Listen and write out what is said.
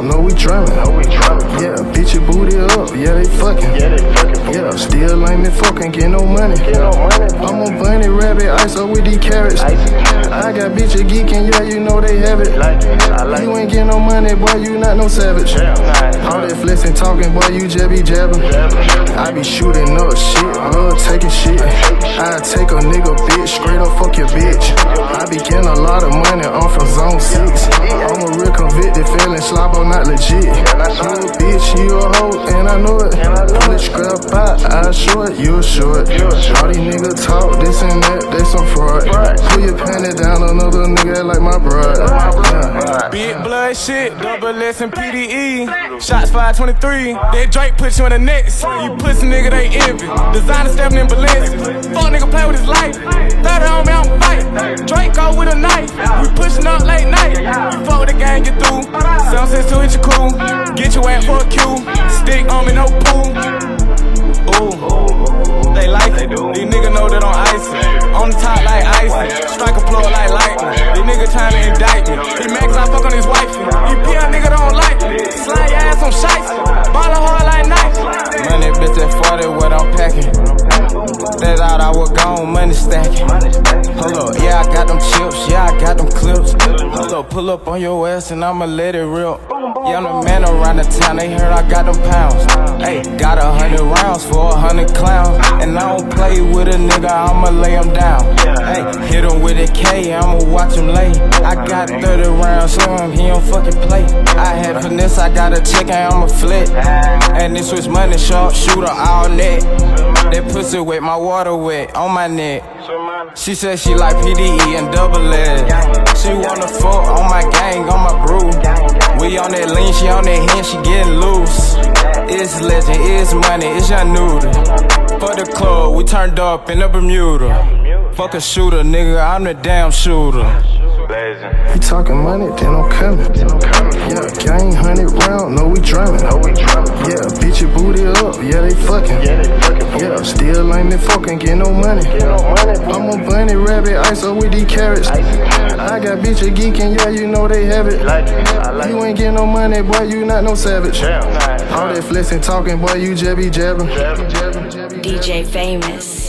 no we drumming. Yeah, bitch your booty up, yeah they fucking. Yeah, still ain't been fucking, get no money. I'm on bunny rabbit, ice up with these carrots. I got bitches geeking, yeah you know they have it. You ain't get no money, boy you not no savage. All that flexing talking, boy you just be jabbing. I be shooting up shit, love taking shit. I take a nigga bitch, straight up fuck your bitch. I be getting a lot of money, I'm from zone 6. I'm a real convicted felon, slobber not legit. You a bitch, you a hoe, and I know it. Pull the scrap out, I short, you a short. All these niggas talk, this and that, they some fraud. Pull your panty down, another nigga like my brother. Big blood shit, double S and PDE. Shots 523, that Drake put you in the next. You pussy nigga, they envy. Designer stepping in Balenciaga. Fuck nigga play with his life. 30 on me, I'm fight. Drake go with a knife. We pushing up late night. You fuck with the gang, get through. Some sense to hit your cool. Get your ass for a cue. Stick on me, no pool. Ooh, they like it. These niggas know that I'm icy. On the top like icy. Strike a plug like lightning. These niggas trying to indict me. These max I fuck on his wifey. These P.I. nigga don't like me. Slide your ass on shiesty. Ballin' hard like Nike. Money bitch at 40, what I'm packing. That's out I was gone, money stacking. Hold up, yeah I got them chips, yeah I got them clips. Hold up, pull up on your ass and I'ma let it rip. Yeah, I'm the man around the town, they heard I got them pounds. Hey, got 100 rounds for 100 clowns. And I don't play with a nigga, I'ma lay him down. Hey, hit him with a K, I'ma watch him lay. I got 30 rounds, so he don't fucking play. I had finesse, I got a chicken, I'ma flip. And this was money sharp, shooter all net. That pussy wet, my water wet, on my neck. She said she like PDE and double S. She wanna fuck on my gang, on my brew. We on that lean, she on that hand, she getting loose. It's legend, it's money, it's young Nudy. For the club, we turned up in the Bermuda. Fuck a shooter, nigga, I'm the damn shooter. You talking money, then I'm coming. Yeah, gang 100 round, no we drumming. Yeah, bitch your booty up, yeah they fucking. Yeah, still ain't been fucking, get no money. I'm a bunny rabbit, ice up with these carrots. I got bitches geeking, yeah you know they have it. You ain't get no money, boy you not no savage. All that flexing talking, boy you just be jabbing. DJ Famous.